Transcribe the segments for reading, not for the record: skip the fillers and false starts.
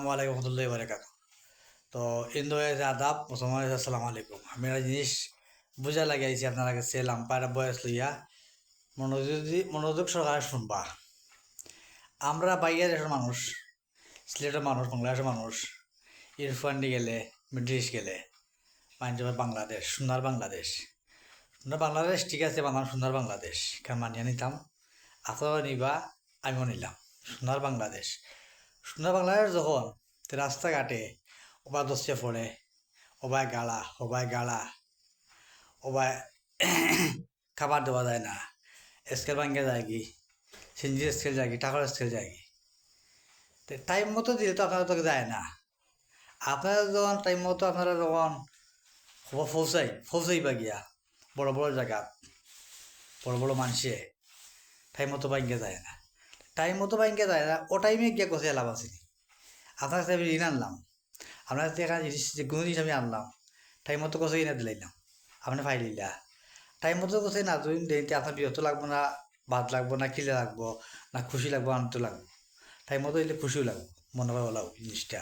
আসসালামু আলাইকুম রহমতুল্লাহি বারাকাতুহু। তো ইন্দো আদাব মুসলমান আসসালামু আলাইকুম। আমি একটা জিনিস বুঝা লাগাইছি আপনার কাছে লাম্পার বয়স লইয়া মনোযোগ সহকারে শুনবা। আমরা বাইরে দেশের মানুষ, সিলেটের মানুষ, বাংলাদেশের মানুষ, ইরফান্ডি গেলে, মিডল ইস্ট গেলে, পাঞ্জাবের বাংলাদেশ, সোনার বাংলাদেশ। সোনার বাংলাদেশ ঠিক আছে, বাংলা সোনার বাংলাদেশ কেন মানিয়ে নিতাম, আপনারা নিবা, আমিও নিলাম। সোনার বাংলাদেশ, সোনার বাংলাদেশ যখন রাস্তাঘাটে ওবা দশে পড়ে, ওবায় গাড়া, ওবায় খাবার দেওয়া যায় না, স্কেল ভাঙ্গে যায় কি, সিঞ্জির স্কেল যায় কি, টাকার স্কেল যায় কি। তো টাইম মতো দিলে তো আপনারা তো যায় না। আপনারা যখন টাইম মতো আপনারা যখন ফৌসাই বা গিয়া বড় বড় জায়গা, বড় বড় মানুষে টাইম মতো ভাঙ্গে যায় না। টাইম মতো ভাঙ্গে যায় না, ও টাইমে গিয়ে কোথায় লাভ আসেনি। আপনার কাছে আমি ঋণ আনলাম, আপনার কাছে এখানে জিনিস যে কোনো জিনিস আমি আনলাম, টাইম মতো কোথায় না দিলাইলাম, আপনি ফাইল দিলা টাইম মতো কোথায় না যদি দিতে আপনার বিরক্ত লাগবো না, বাদ লাগবো না, কিলে লাগবো না, খুশি লাগবো, আনন্দ লাগবো। টাইম মতো দিলে খুশিও লাগবো, মনে হয় ওলাও জিনিসটা।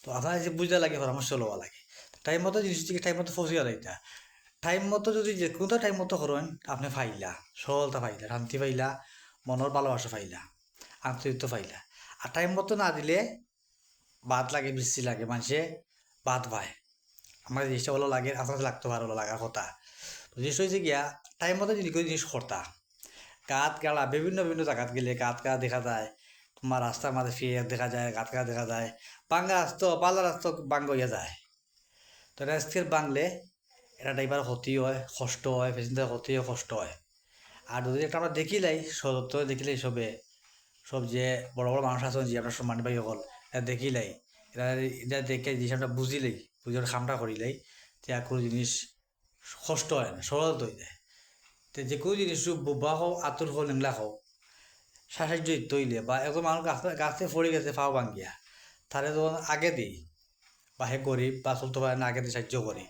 তো আপনার যে বুঝতে লাগে, পরামর্শ লওয়া লাগে। টাইম মতো জিনিসটিকে টাইম মতো ফসিয়া লাইতা, টাইম মতো যদি যে কোনো টাইম মতো করেন, আপনি ফাইলা সরলতা পাইলা, শান্তি পাইলা, মনের ভালোবাসা পাইলা, আন্তরিকতা পাইলা। আর টাইম মতো না দিলে বাদ লাগে, বৃষ্টি লাগে, মানুষে বাদ পায়। আমার জিনিসটা ভালো লাগে, আপনার লাগতে ভালো লাগার কথা। তো জিনিস হয়েছে গিয়া টাইম মতো যদি কোনো জিনিস করতা, গাছ গাড়া বিভিন্ন বিভিন্ন জায়গাত গেলে গাছ গাছ দেখা যায়, তোমার রাস্তার মাঝে ফিরে দেখা যায়, গাছ গাছ দেখা যায়, বাঙ্গা রাস্তা পাল্লা রাস্তা বাঙ্গ হইয়া যায়। তো রেস্কের বাংলে এটা ড্রাইভার ক্ষতি হয়, কষ্ট হয়, প্যাসেঞ্জার ক্ষতি হয়, কষ্ট হয়। আর যদি একটা আমরা দেখিলাই সদত্ত দেখিলাই সব যে বড় বড় মানুষ আছেন যে আমরা সম্মান পাই সকল, এটা দেখিলাই, এটা দেখে জিনিস আমরা বুঝিলাই, বুঝার কামটা করিলাই, যে কোনো জিনিস কষ্ট হয় না, সরল হয়ে যায়। তো যে কোনো জিনিস বোবা হোক, আতুর হোক, নেংলা হোক, সাহায্য তৈলে বা একজন মানুষ গাছে পড়ে গেছে ফাও ভাঙ্গিয়া, তাহলে যখন আগে দিই বা হে গরিব বা চলতে পারে না, আগে দিয়ে সাহায্য করি,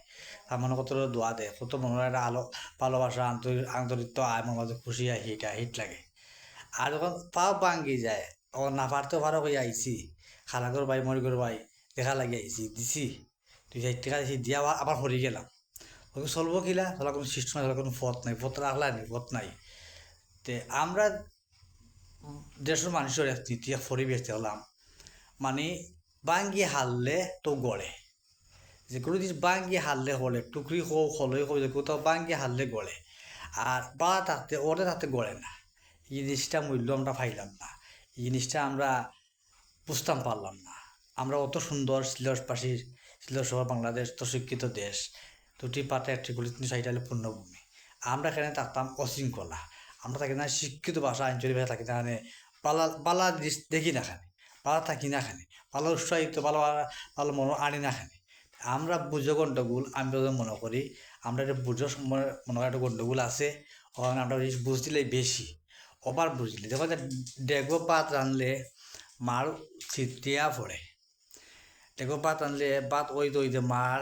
তার মনে কত দোয়া দেয়, কত মনের একটা আলো ভালোবাসা, আন্তরিক আয়, মনে মাঝে খুশি হয়, হিট লাগে। আর যখন পাও ভাঙ্গি যায়, তখন না পারতেও পারো হয়ে আইসি, খালাগর ভাই মরিগর ভাই দেখা লাগে আইসি দিছি, 2 4 টাকা দিছি দিয়া আবার হরি গেলাম। ওকে চলবো কিলা, চলা কোনো সিস্টেম নাই, চলা কোনো পথ নাই, পথ রাখলা নি, পথ নাই। তে আমরা দেশের মানুষের নীতি পরিবেশ দেখলাম, মানে বাঙ্গি হারলে তো গড়ে, যে কোনো জিনিস বাঙ্গি হারলে হলে টুকরি হোক হলই হোক, যে কোথাও বাঙ্গি হারলে গড়ে। আর বা থাকতে ওরে থাকতে গড়ে না। এই জিনিসটা মূল্য আমরা পাইলাম না, এই জিনিসটা আমরা বুঝতাম পারলাম না। আমরা অত সুন্দর সিলেটবাসীর, সিলেট শহর বাংলাদেশ তো শিক্ষিত দেশ, 2টি পাতে 1টি গলি 3 4টা হলে পূর্ণভূমি। আমরা এখানে থাকতাম অশৃঙ্খলা, আমরা থাকি না শিক্ষিত ভাষা, আঞ্চলিক ভাষা থাকি না, পালা পালা দেখি না খানে, পালা থাকি না খানে, পালা উৎসাহিত ভালো ভালো মনে আনি না খানে। আমরা বুঝো গণ্ডগোল, আমি মনে করি আমরা এটা বুঝো সময় মনে হয় একটা গণ্ডগোল আছে, ওখানে আমরা জিনিস বুঝদিলেই বেশি, ওবার বুঝলে দেখো যে ডেগো পাত রানলে মার ছিটিয়া পড়ে, ডেগো পাত আনলে পাত ওই দই যে মার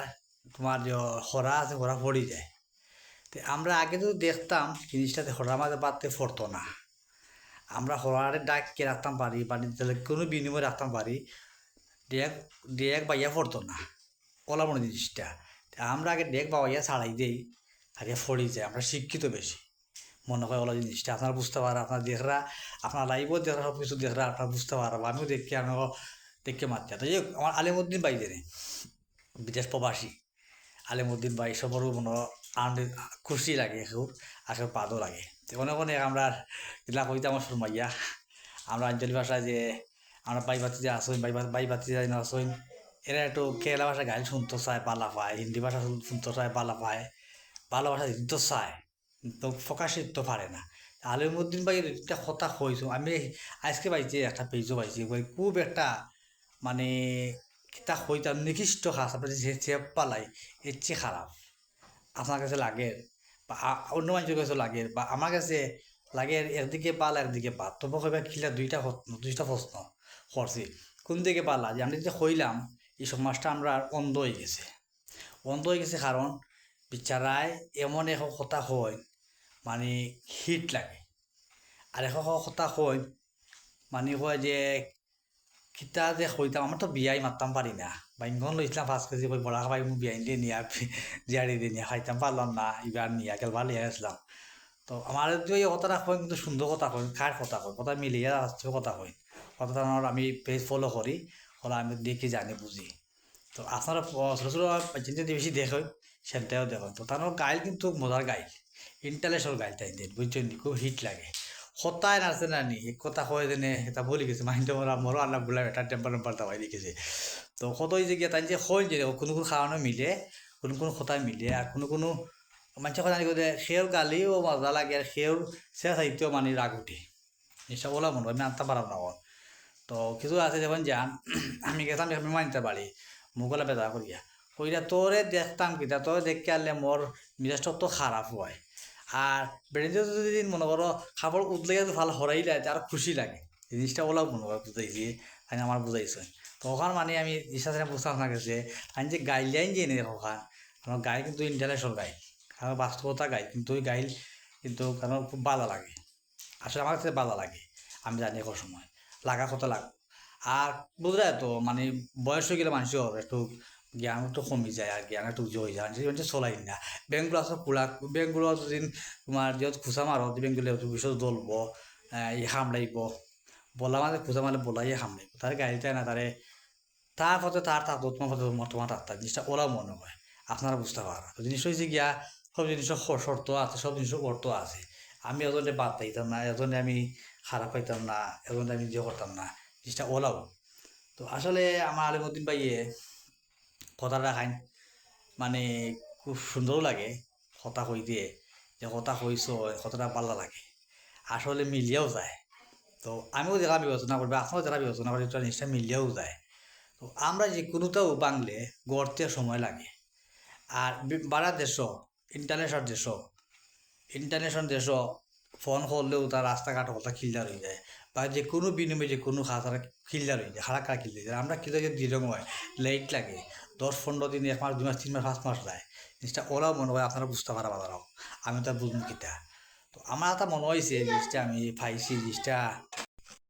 তোমার যে হরা আছে, হরা পড়ি যায়। তো আমরা আগে তো দেখতাম জিনিসটাতে হরার মাঝে পাততে পড়তো না, আমরা হরারে ডাককে রাখতাম পারি, দিলে কোনো বিনিময়ে রাখতাম পারি, ডেক ডেক বাইয়া পড়তো না, কলা মনে জিনিসটা। আমরা আগে ডেক বাবাইয়া ছাড়াই দেই, আগে ফড়ি যায়, আমরা শিক্ষিত বেশি, মনে হয় ওলা জিনিসটা আপনার বুঝতে পারা, আপনার দেখরা, আপনার লাইভও দেখরা, সব কিছু দেখরা, আপনার বুঝতে পারবো, আমিও দেখি, আমিও দেখে মারতে। তো আমার আলিমুদ্দিন ভাই জানি বিদেশ প্রবাসী, আলিমুদ্দিন ভাই সবরও মনে আনন্দ খুশি লাগে খুব, আর সব পাদও লাগে। তো অনেক অনেক আমরা জেলা কইতে আমার সুরমাইয়া, আমরা আঞ্চলিক ভাষায় যে আমরা বাইবাতি যে আসইন, বাইবাতি যে আসইন, এরা একটু কেরালা ভাষা গাইল শুনতে চায়, পালা পায়, হিন্দি ভাষা শুনতে চায়, পালা পায়, ভালোবাসা দিতে চায়, তো প্রকাশিত তো পারে না। আলিমুদ্দিন ভাই একটা কথা কইছো, আমি আজকে পাইছি একটা পেজও পাইছি, খুব একটা মানে তা হইতাম নিকৃষ্ট খাস, আপনার যে চেপ পালাই এর চেয়ে খারাপ আপনার কাছে লাগে, বা অন্য মানুষের কাছে লাগে, বা আমার কাছে লাগে, একদিকে পাল একদিকে পাত, তবু কইবা খিলা দুইটা প্রশ্ন করছি, কোন দিকে পালা, যে আমি যে হইলাম এই সমাজটা আমরা অন্ধ হয়ে গেছে, অন্ধ হয়ে গেছে, কারণ বিচারায় এমন এক কথা হয়, মানে হিট লাগে, আর এক কথা হয়, মানে কয় যে কিতা যে হইতাম আমার তো বিয়াই মারতাম পারি না বাইঙ্গন লইছিলাম 5 কেজি কই বড়া খাবাই মু বিয়াইন দিয়ে নিয়া জিয়াড়ি দিয়ে নিয়া খাইতাম পারলাম না এবার নিয়া গেলবার লিয়ে আসলাম তো আমার তো এই কথাটা কই কিন্তু সুন্দর কথা কই খার কথা কই কথা মিলিয়ে আসছে কথা কই কথাটা আমার আমি পেজ ফলো করি ওরা আমি দেখি জানি বুঝি তো আপনারা ছোটো ছোটো চিন্তা বেশি দেখেন সেটাও দেখেন তো তার গাইল কিন্তু মজার গাইল ইন্টারন্যাশনাল গাইল তাই দিন বুঝছেন নি? খুব হিট লাগে সতায় নাচে না নি এক কথা কয় যেনে এটা বলি গেছে মাইন্ড মোরা মরো আল্লাহ বলে এটা টেম্পার টেম্পার দাবাই লিখেছে তো কত যে গিয়ে তাই যে হয় যে কোনো কোনো খাওয়ানো মিলে কোনো কোনো কথায় মিলে আর কোনো কোনো মানুষের কথা জানি সেও গালিও মজা লাগে আর সেও সে সাহিত্যও মানে রাগ উঠে জিনিসটা বলা মনে হয় আমি আনতে পারলাম না ওর। তো কিছু আছে যেমন যান আমি গেতাম আমি মানতে পারি মুগলা বেদা করিয়া কইরা তোরে দেখতাম কিতা তোরে দেখতে আনলে মোর মিজাজটা তো খারাপ হয় আর বেড়ে যদি মনে করো খাবার উঠলে যদি ভালো হরাই লাগে আর খুশি লাগে জিনিসটা ওলাও মনে করো বুঝাইছি আমি আমার বুঝাইছে তখন মানে আমি জিনিসটা বুঝতাম না গেছে আমি যে গাইডলাইন যে নেই ওখান আমার গাই কিন্তু ইন্টারন্যাশনাল গাই আমার বাস্তবতা গাই কিন্তু ওই গাইল কিন্তু কারণ খুব ভালো লাগে আসলে আমার কাছে ভালো লাগে আমি জানি এখন সময় লাগা কথা লাগবে আর বুঝলে তো মানে বয়স হয়ে গেলে মানুষের একটু জ্ঞান একটু কমে যায় আর জ্ঞান একটু হয়ে যায় মানুষ চলাই না ব্যাংকগুলো আসলে খোলা ব্যাংকগুলো যদি তোমার যেহেতু খুচা মারো ব্যাংকগুলো বিষয় জ্বলবো হামলাইব বলা মানে খুচা মারলে বলাই হামলাইব তার গাড়িতে না তারে তার পথে তার থাকতো তোমার পথে তোমার থাকতো জিনিসটা ওরা মনে হয় আপনারা বুঝতে পারো তো জিনিস হয়েছে গিয়া সব জিনিসের শর্ত আছে সব জিনিসের অর্থ আছে আমি এজনে বাদ পাইতাম না এজনে আমি খারাপ পাইতাম না এজনে আমি ইয়ে করতাম না জিনিসটা ওলাও তো আসলে আমার আলিমুদ্দিন ভাইয়ে কথাটা খাইন মানে খুব সুন্দরও লাগে কথা কই দিয়ে যে কথা কইস কথাটা ভালো লাগে আসলে মিলিয়েও যায় তো আমিও যারা বিবেচনা করবো আপনারও যারা বিবেচনা করি জিনিসটা মিলিয়েও যায় তো আমরা যে কোনোটাও বাংলে গড়তে সময় লাগে আর বাড়া দেশও ইন্টারন্যাশনাল দেশও ফোন করলেও তার রাস্তাঘাট কথা ক্লিয়ার হয়ে যায় বা যে কোনো বিনিময়ে যে কোনো খাতা ক্লিয়ার হয়ে যায় খারাপ খারাপ ক্লিয়ার যায় আমরা ক্লিয়ার যে দৃঢ় হয় লেট লাগে 10-15 দিন 1 মাস 2 মাস 3 মাস 5 মাস যায় জিনিসটা ওরাও মনে হয় আপনারা বুঝতে পারা বাধারাও আমি তো আর বুঝবো কিতা তো আমার একটা মনে হয়েছে জিনিসটা আমি পাইছি জিনিসটা